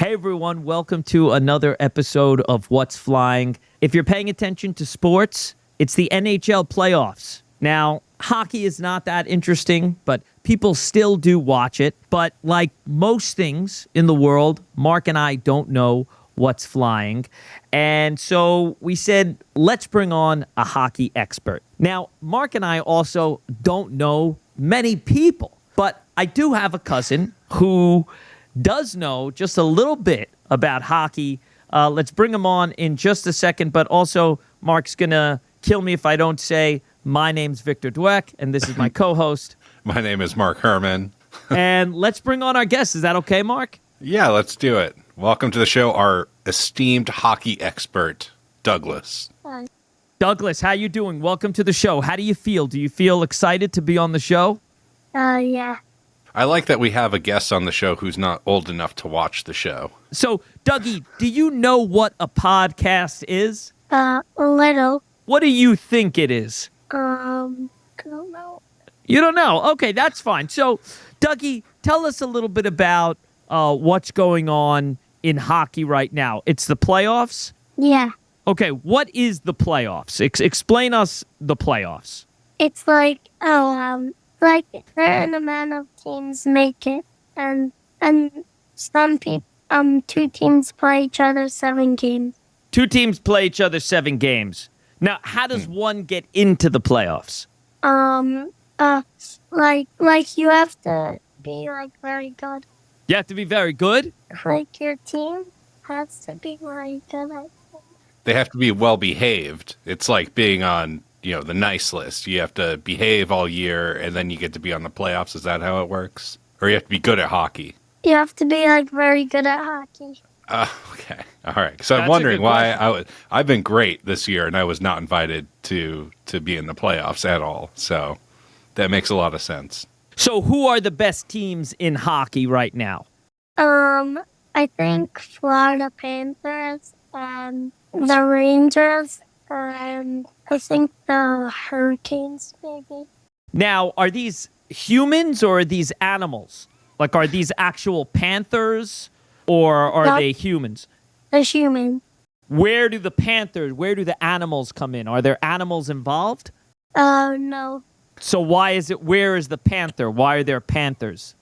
Hey everyone, welcome to another episode of What's Flying. If you're paying attention to sports, it's the NHL playoffs. Now, hockey is not that interesting, but people still do watch it. But like most things in the world, Mark and I don't know what's flying. And so we said, let's bring on a hockey expert. Now, Mark and I also don't know many people, but I do have a cousin who does know just a little bit about hockey. Let's bring him on in just a second, but also Mark's going to kill me if I don't say, my name's Victor Dweck, and this is my co-host. My name is Mark Herman. And let's bring on our guest. Is that okay, Mark? Yeah, let's do it. Welcome to the show, our esteemed hockey expert, Douglas. Hi. Douglas, how you doing? Welcome to the show. How do you feel? Do you feel excited to be on the show? Yeah. I like that we have a guest on the show who's not old enough to watch the show. So, Dougie, do you know what a podcast is? A little. What do you think it is? I don't know. You don't know? Okay, that's fine. So, Dougie, tell us a little bit about what's going on in hockey right now. It's the playoffs? Yeah. Okay, what is the playoffs? Explain us the playoffs. It's like a certain amount of teams make it, and some people, two teams play each other 7 games. Two teams play each other 7 games. Now, how does one get into the playoffs? Like you have to be very good. You have to be very good? Like your team has to be very good at. They have to be well behaved. It's like being on, the nice list. You have to behave all year, and then you get to be on the playoffs. Is that how it works? Or you have to be good at hockey? You have to be very good at hockey. Okay. All right. So That's I'm a wondering good why I've been great this year, and I was not invited to be in the playoffs at all. So that makes a lot of sense. So, who are the best teams in hockey right now? I think Florida Panthers and the Rangers and I think the Hurricanes maybe. Now, are these humans or are these animals? Like, are these actual panthers or are No. they humans? The human. Where do the animals come in? Are there animals involved? No. So where is the panther? Why are there panthers?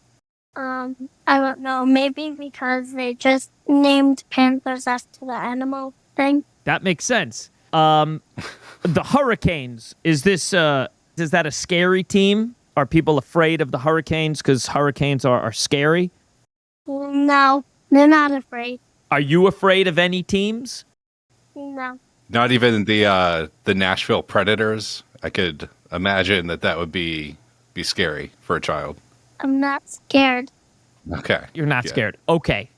I don't know. Maybe because they just named Panthers after the animal thing. That makes sense. The Hurricanes, is that a scary team? Are people afraid of the Hurricanes because hurricanes are scary? No, they're not afraid. Are you afraid of any teams? No. Not even the Nashville Predators. I could imagine that would be scary for a child. I'm not scared. Okay. You're not Good. scared. Okay.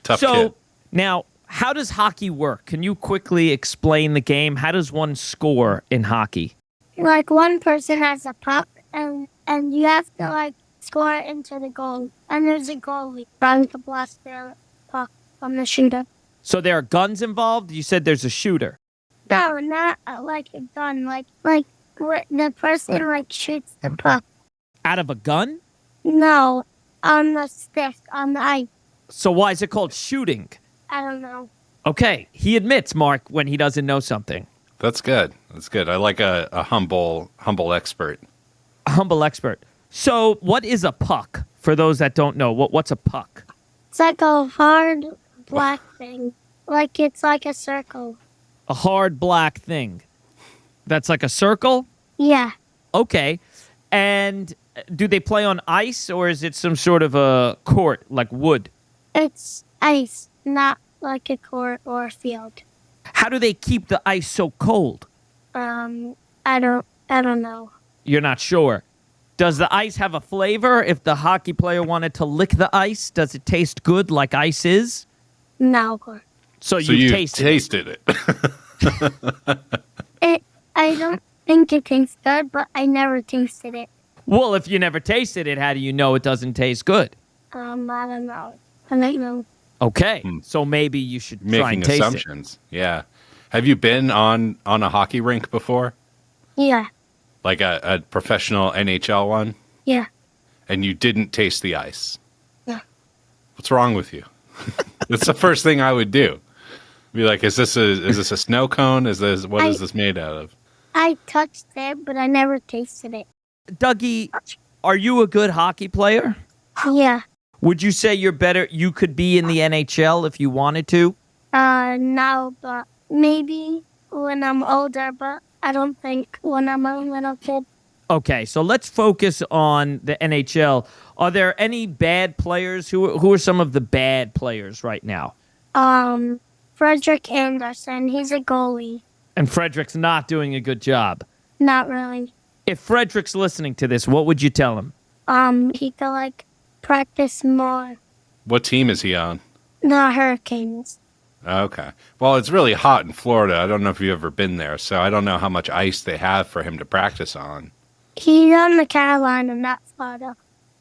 Tough so kid. now, how does hockey work? Can you quickly explain the game? How does one score in hockey? Like one person has a puck and you have to score it into the goal. And there's a goalie trying to blast the puck from the shooter. So there are guns involved? You said there's a shooter. No, not like a gun. Like the person shoots the puck. Out of a gun? No, on the stick, on the ice. So why is it called shooting? I don't know. Okay, he admits, Mark, when he doesn't know something. That's good. I like a humble expert. A humble expert. So what is a puck, for those that don't know? What's a puck? It's like a hard black thing. Like it's like a circle. A hard black thing. That's like a circle? Yeah. Okay. And do they play on ice or is it some sort of a court, like wood? It's ice, not like a court or a field. How do they keep the ice so cold? I don't know. You're not sure. Does the ice have a flavor? If the hockey player wanted to lick the ice, does it taste good like ice is? No. So So you you tasted it. I don't think it tastes good, but I never tasted it. Well, if you never tasted it, how do you know it doesn't taste good? I don't know. I don't know. Okay, so maybe you should try Making and taste assumptions. Yeah. Have you been on a hockey rink before? Yeah. Like a professional NHL one? Yeah. And you didn't taste the ice? Yeah. What's wrong with you? That's the first thing I would do. Be like, is this a snow cone? What is this made out of? I touched it, but I never tasted it. Dougie, are you a good hockey player? Yeah. Would you say you could be in the NHL if you wanted to? No, but maybe when I'm older, but I don't think when I'm a little kid. Okay, so let's focus on the NHL. Are there any bad players? Who are some of the bad players right now? Frederick Anderson, he's a goalie. And Frederick's not doing a good job. Not really. If Frederick's listening to this, what would you tell him? He could, practice more. What team is he on? The Hurricanes. Okay. Well, it's really hot in Florida. I don't know if you've ever been there, so I don't know how much ice they have for him to practice on. He's on the Carolina, not Florida.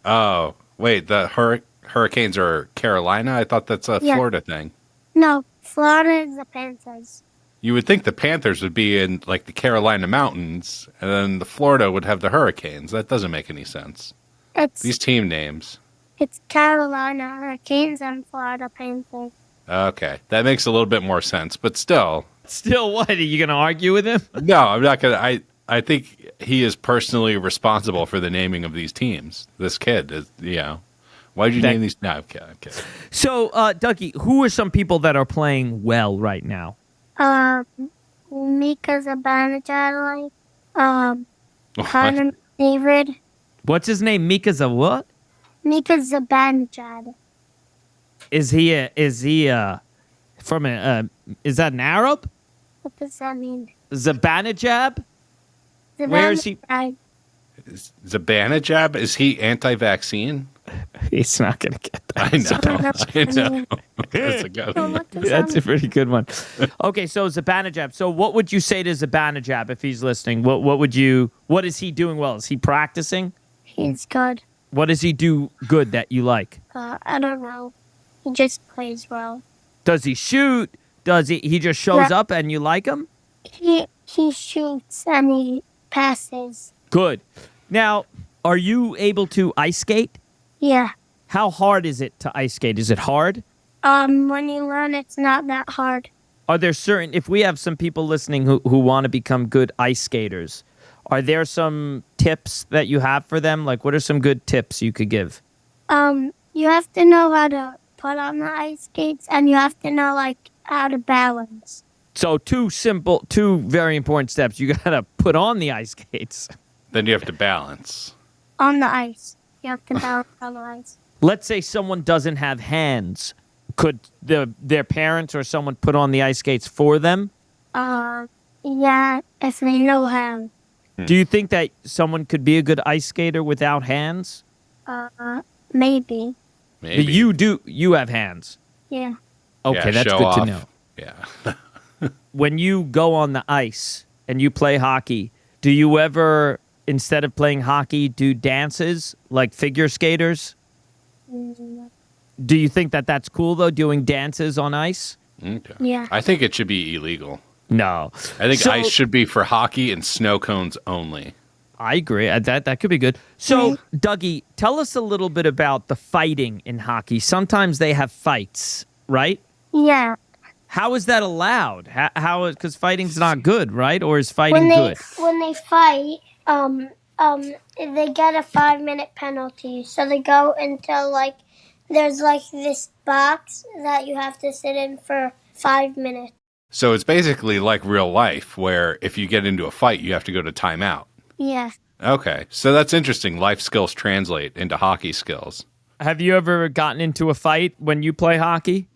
Oh, wait, the Hurricanes are Carolina? I thought that's a Florida thing. No, Florida is the Panthers. You would think the Panthers would be in, the Carolina mountains, and then the Florida would have the Hurricanes. That doesn't make any sense. These team names. It's Carolina Hurricanes and Florida Panthers. Okay, that makes a little bit more sense, but still. Still, what? Are you going to argue with him? No, I'm not going to. I think he is personally responsible for the naming of these teams. This kid is, why did you name these? No, okay. So, Dougie, who are some people that are playing well right now? Mika Zibanejad, Connor David. What's his name? Mika what? Mika Zibanejad. Is that an Arab? What does that mean? Zibanejad? Where is he? Zibanejad? Is he anti-vaccine? He's not going to get that. I know. That's a good one. That's a pretty good one. Okay, so Zibanejad. So what would you say to Zibanejad if he's listening? What is he doing well? Is he practicing? He's good. What does he do good that you like? I don't know. He just plays well. Does he shoot? Does he just shows up and you like him? He shoots and he passes. Good. Now, are you able to ice skate? Yeah. How hard is it to ice skate? Is it hard? When you learn, it's not that hard. Are there if we have some people listening who want to become good ice skaters, are there some tips that you have for them? What are some good tips you could give? You have to know how to put on the ice skates, and you have to know, how to balance. So two very important steps. You got to put on the ice skates. Then you have to balance. On the ice. You have to balance on the ice. Let's say someone doesn't have hands. Could their parents or someone put on the ice skates for them? Yeah, if they know how. Do you think that someone could be a good ice skater without hands? Maybe. Maybe. You have hands. Yeah. Okay, that's show good off. to know. Yeah. When you go on the ice and you play hockey, do you ever, instead of playing hockey, do dances like figure skaters? Do you think that that's cool, though, doing dances on ice? Okay. Yeah. I think it should be illegal. No. I think ice should be for hockey and snow cones only. I agree. That could be good. So, Dougie, tell us a little bit about the fighting in hockey. Sometimes they have fights, right? Yeah. How is that allowed? Because fighting's not good, right? Or is fighting good? When they fight, they get a 5-minute penalty. So they go into there's this box that you have to sit in for 5 minutes. So it's basically like real life, where if you get into a fight, you have to go to timeout. Yeah. Okay, so that's interesting. Life skills translate into hockey skills. Have you ever gotten into a fight when you play hockey?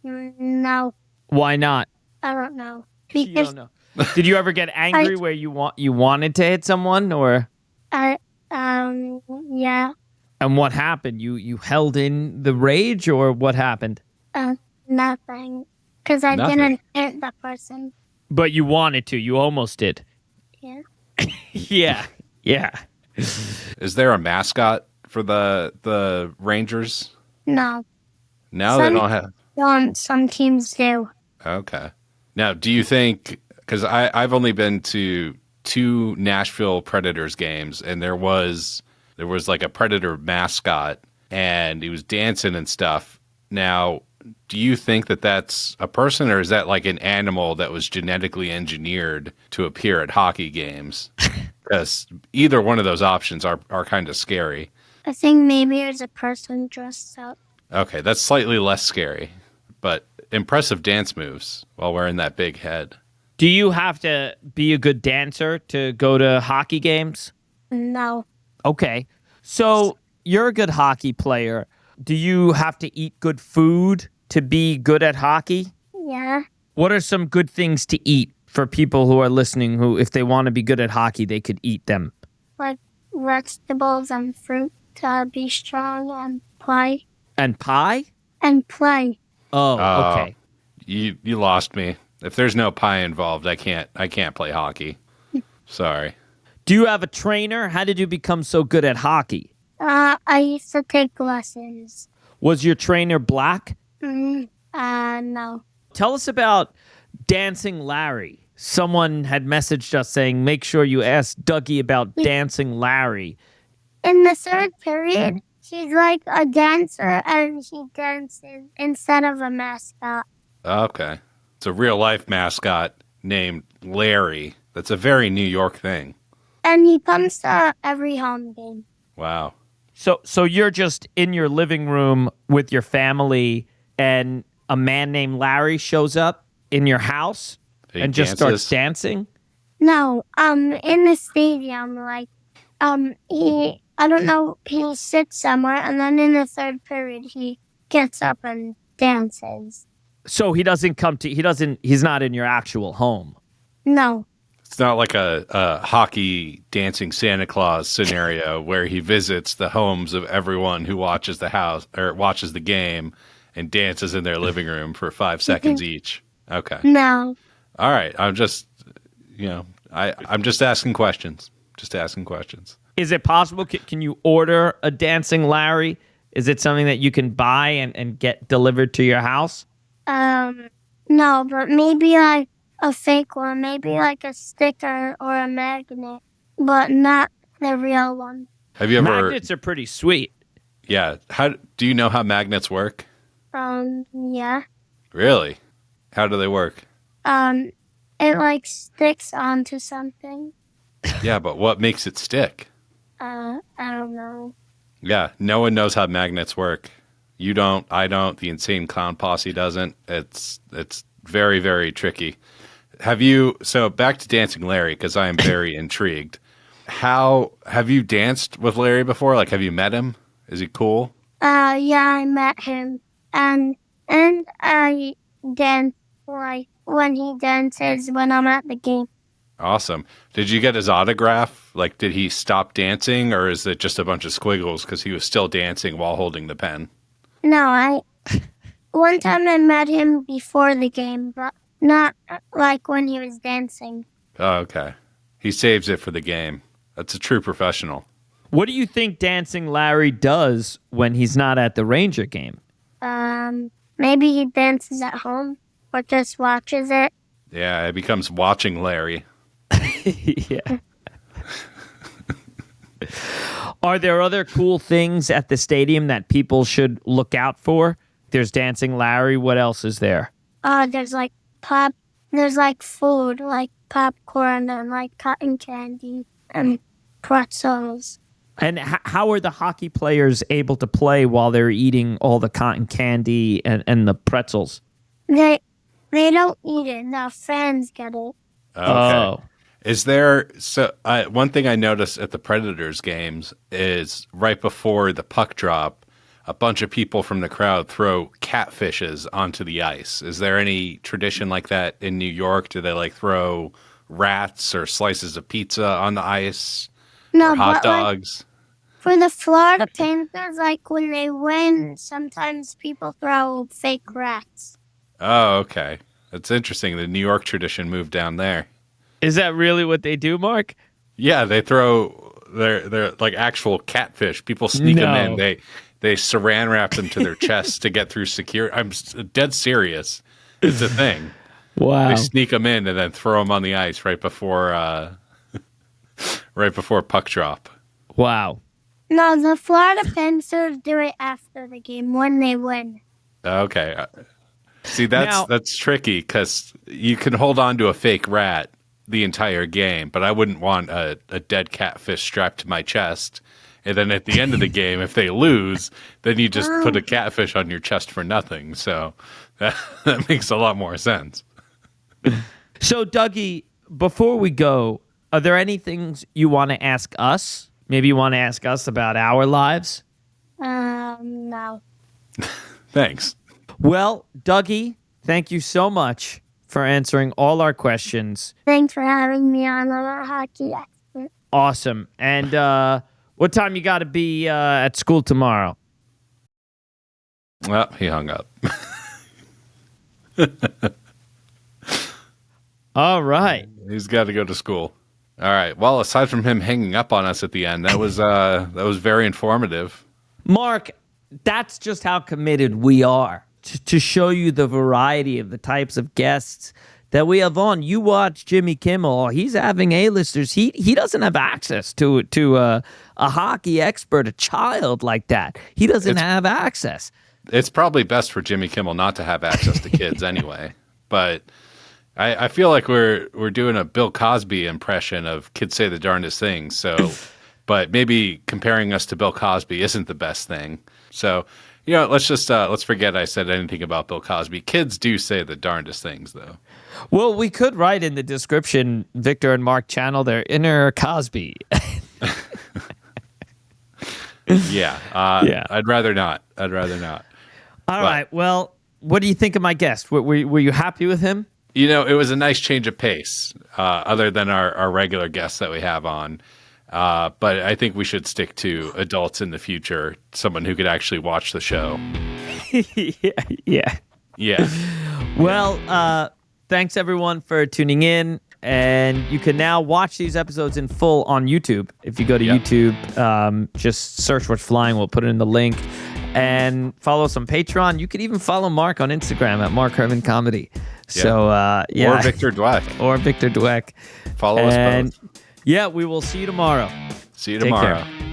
No, Why not? I don't know. You Because don't know. Did you ever get angry where you wanted to hit someone, or? yeah. And what happened? You held in the rage, or what happened? Nothing. Because I Nothing. didn't hit the person. But you wanted to. You almost did. Yeah. Yeah. Is there a mascot for the Rangers? No. No, they don't have. Some teams do. Okay. Now, do you think, because I've only been to 2 Nashville Predators games, and there was a Predator mascot, and he was dancing and stuff. Now, do you think that that's a person, or is that like an animal that was genetically engineered to appear at hockey games? Because either one of those options are kind of scary. I think maybe it's a person dressed up. Okay, that's slightly less scary, but impressive dance moves while wearing that big head. Do you have to be a good dancer to go to hockey games? No. Okay. So you're a good hockey player. Do you have to eat good food to be good at hockey? Yeah. What are some good things to eat for people who are listening who, if they want to be good at hockey, they could eat them? Like vegetables and fruit to be strong and play. And pie? And play. Oh, Oh. okay. You lost me. If there's no pie involved, I can't play hockey. Sorry. Do you have a trainer? How did you become so good at hockey? I used to take lessons. Was your trainer black? No. Tell us about Dancing Larry. Someone had messaged us saying, make sure you ask Dougie about Dancing Larry. In the third period, he's like a dancer and he dances instead of a mascot. Okay. It's a real life mascot named Larry. That's a very New York thing. And he comes to every home game. Wow. So you're just in your living room with your family and a man named Larry shows up in your house He and just dances? starts dancing? No, in the stadium, I don't know, he sits somewhere and then in the third period he gets up and dances. So he's not in your actual home. No. It's not like a hockey dancing Santa Claus scenario where he visits the homes of everyone who watches the house or watches the game and dances in their living room for 5 seconds each. Okay. No. All right. I'm just, I'm just asking questions. Just asking questions. Is it possible? Can you order a Dancing Larry? Is it something that you can buy and get delivered to your house? No, but maybe like a fake one, maybe like a sticker or a magnet, but not the real one. Have you ever? Magnets are pretty sweet. Yeah. How do you know how magnets work? Yeah. Really? How do they work? It like sticks onto something. Yeah, but what makes it stick? I don't know. Yeah, no one knows how magnets work. You don't, I don't, the Insane Clown Posse doesn't. It's very, very tricky. So back to Dancing Larry, because I am very intrigued. How, have you danced with Larry before? Like, have you met him? Is he cool? Yeah, I met him. And I dance like when he dances when I'm at the game. Awesome. Did you get his autograph? Like, did he stop dancing, or is it just a bunch of squiggles because he was still dancing while holding the pen? No, one time I met him before the game, but not like when he was dancing. Oh, okay. He saves it for the game. That's a true professional. What do you think Dancing Larry does when he's not at the Ranger game? Maybe he dances at home or just watches it. Yeah, it becomes watching Larry. Yeah. Are there other cool things at the stadium that people should look out for? There's Dancing Larry. What else is there? There's like food, like popcorn and like cotton candy and pretzels. And how are the hockey players able to play while they're eating all the cotton candy and the pretzels? They don't eat it. The fans get it. Okay. Oh. Is there one thing I noticed at the Predators games is right before the puck drop, a bunch of people from the crowd throw catfishes onto the ice. Is there any tradition like that in New York? Do they like throw rats or slices of pizza on the ice? No, Or hot but like, dogs? for the Florida Panthers, like when they win, sometimes people throw fake rats. Oh, okay. That's interesting. The New York tradition moved down there. Is that really what they do, Mark? Yeah, they throw they're like actual catfish. People sneak them in. They saran wrap them to their chests to get through security. I'm dead serious. It's a thing. Wow. They sneak them in and then throw them on the ice right before puck drop. Wow. No, the Florida Panthers do it after the game when they win. Okay. See, Now- that's tricky because you can hold on to a fake rat the entire game, but I wouldn't want a dead catfish strapped to my chest. And then at the end of the game, if they lose, then you just put a catfish on your chest for nothing. So that makes a lot more sense. So, Dougie, before we go, are there any things you want to ask us? Maybe you want to ask us about our lives? No. Thanks. Well, Dougie, thank you so much for answering all our questions. Thanks for having me on. I'm a hockey expert. Awesome. And what time you got to be at school tomorrow? Well, he hung up. All right. He's got to go to school. All right. Well, aside from him hanging up on us at the end, that was very informative. Mark, that's just how committed we are to show you the variety of the types of guests that we have on. You watch Jimmy Kimmel; he's having A-listers. He doesn't have access to a hockey expert, a child like that. He doesn't have access. It's probably best for Jimmy Kimmel not to have access to kids anyway. But I feel like we're doing a Bill Cosby impression of kids say the darndest things. So, but maybe comparing us to Bill Cosby isn't the best thing. So, let's just let's forget I said anything about Bill Cosby. Kids do say the darndest things, though. Well, we could write in the description, Victor and Mark channel their inner Cosby. Yeah. Yeah. I'd rather not. All right. Well, what do you think of my guest? Were you happy with him? It was a nice change of pace, other than our regular guests that we have on. But I think we should stick to adults in the future, someone who could actually watch the show. Yeah. Yeah. Well, thanks everyone for tuning in. And you can now watch these episodes in full on YouTube. If you go to YouTube, just search What's Flying. We'll put it in the link. And follow us on Patreon. You could even follow Mark on Instagram at Mark Herman Comedy. So, yeah. Or Victor Dweck. Or Victor Dweck. Follow us both. Yeah, we will see you tomorrow. See you Take tomorrow. care.